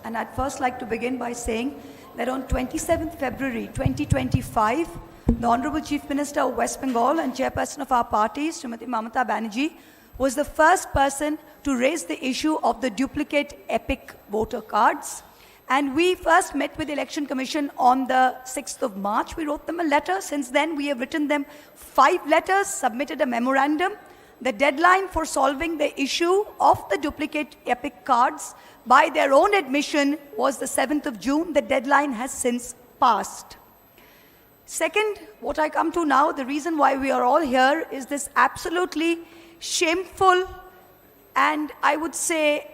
And I'd first like to begin by saying that on 27th February 2025, the Honorable Chief Minister of West Bengal and Chairperson of our party, Srimati Mamata Banerjee, was the first person to raise the issue of the duplicate epic voter cards. And we first met with the Election Commission on the 6th of March. We wrote them a letter. Since then, we have written them 5 letters, submitted a memorandum. The deadline for solving the issue of the duplicate epic cards by their own admission was the 7th of June. The deadline has since passed. Second, what I come to now, the reason why we are all here is this absolutely shameful and I would say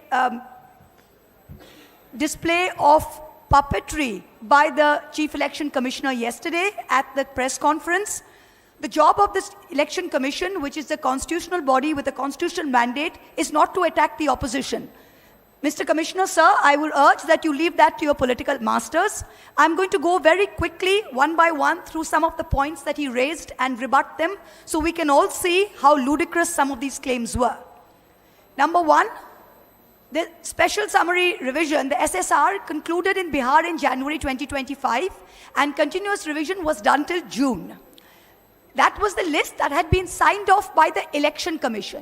display of puppetry by the Chief Election Commissioner yesterday at the press conference. The job of this Election Commission, which is the constitutional body with a constitutional mandate, is not to attack the opposition. Mr. Commissioner, sir, I would urge that you leave that to your political masters. I'm going to go very quickly, one by one, through some of the points that he raised and rebut them, so we can all see how ludicrous some of these claims were. Number one, the special summary revision, the SSR, concluded in Bihar in January 2025, and continuous revision was done till June. That was the list that had been signed off by the Election Commission.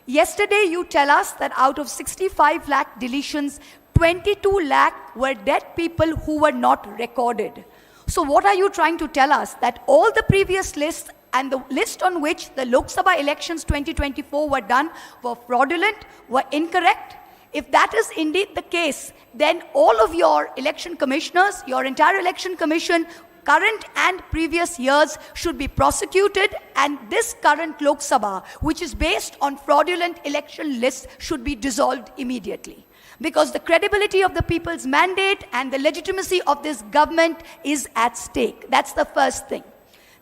Yesterday, you tell us that out of 65 lakh deletions, 22 lakh were dead people who were not recorded. So what are you trying to tell us? That all the previous lists and the list on which the Lok Sabha elections 2024 were done were fraudulent, were incorrect? If that is indeed the case, then all of your election commissioners, your entire election commission, current and previous years should be prosecuted, and this current Lok Sabha, which is based on fraudulent election lists, should be dissolved immediately. Because the credibility of the people's mandate and the legitimacy of this government is at stake. That's the first thing.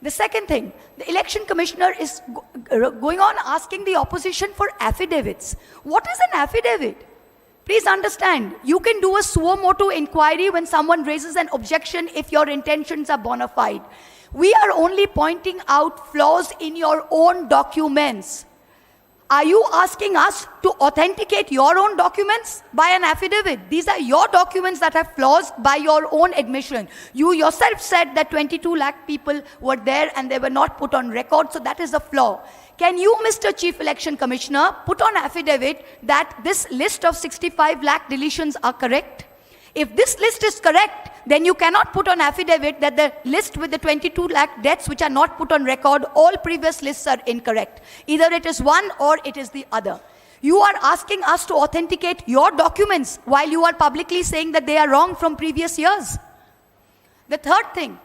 The second thing, the election commissioner is going on asking the opposition for affidavits. What is an affidavit? Please understand, you can do a suo motu inquiry when someone raises an objection if your intentions are bona fide. We are only pointing out flaws in your own documents. Are you asking us to authenticate your own documents by an affidavit? These are your documents that have flaws by your own admission. You yourself said that 22 lakh people were there and they were not put on record, so that is a flaw. Can you, Mr. Chief Election Commissioner, put on affidavit that this list of 65 lakh deletions are correct? If this list is correct, then you cannot put on affidavit that the list with the 22 lakh deaths which are not put on record, all previous lists are incorrect. Either it is one or it is the other. You are asking us to authenticate your documents while you are publicly saying that they are wrong from previous years. The third thing,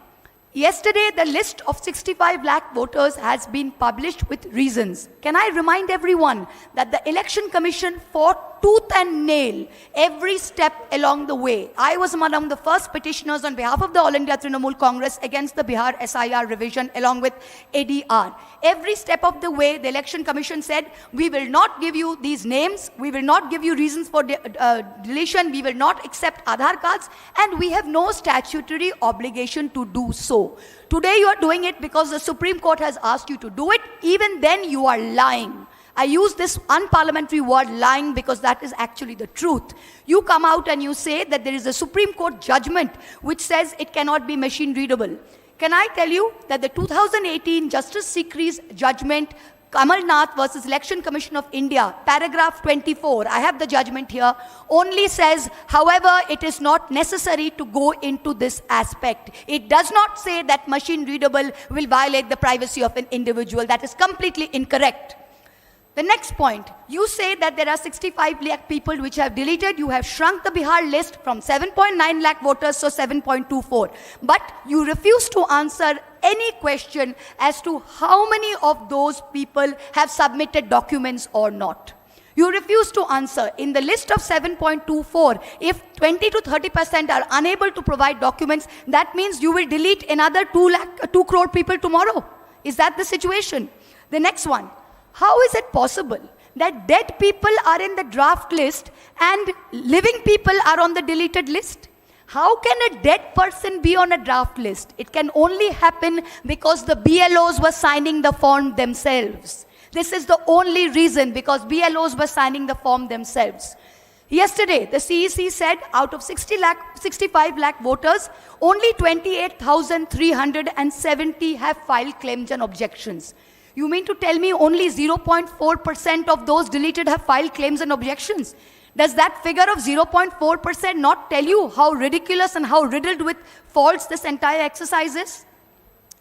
yesterday the list of 65 lakh voters has been published with reasons. Can I remind everyone that the Election Commission fought tooth and nail every step along the way. I was among the first petitioners on behalf of the All India Trinamool Congress against the Bihar SIR revision along with ADR. Every step of the way, the Election Commission said, we will not give you these names, we will not give you reasons for deletion, we will not accept Aadhaar cards, and we have no statutory obligation to do so. Today you are doing it because the Supreme Court has asked you to do it. Even then you are lying. I use this unparliamentary word lying because that is actually the truth. You come out and you say that there is a Supreme Court judgment which says it cannot be machine readable. Can I tell you that the 2018 Justice Sikri's judgment, Kamal Nath versus Election Commission of India, paragraph 24, I have the judgment here, only says, however, it is not necessary to go into this aspect. It does not say that machine readable will violate the privacy of an individual. That is completely incorrect. The next point, you say that there are 65 lakh people which have deleted. You have shrunk the Bihar list from 7.9 lakh voters to 7.24. But you refuse to answer any question as to how many of those people have submitted documents or not. You refuse to answer. In the list of 7.24, if 20 to 30% are unable to provide documents, that means you will delete another 2 crore people tomorrow. Is that the situation? The next one. How is it possible that dead people are in the draft list and living people are on the deleted list? How can a dead person be on a draft list? It can only happen because the BLOs were signing the form themselves. This is the only reason, because BLOs were signing the form themselves. Yesterday, the CEC said out of 65 lakh voters, only 28,370 have filed claims and objections. You mean to tell me only 0.4% of those deleted have filed claims and objections? Does that figure of 0.4% not tell you how ridiculous and how riddled with faults this entire exercise is?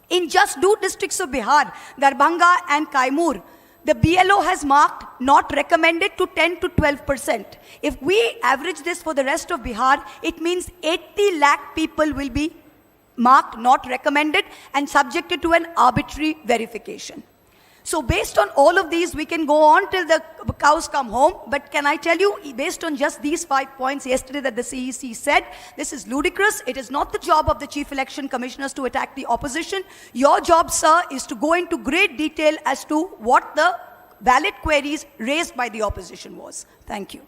In just two districts of Bihar, Darbhanga and Kaimur, the BLO has marked not recommended to 10 to 12%. If we average this for the rest of Bihar, it means 80 lakh people will be marked not recommended and subjected to an arbitrary verification. So based on all of these, we can go on till the cows come home. But can I tell you, based on just these 5 points yesterday that the CEC said, this is ludicrous. It is not the job of the Chief Election Commissioners to attack the opposition. Your job, sir, is to go into great detail as to what the valid queries raised by the opposition was. Thank you.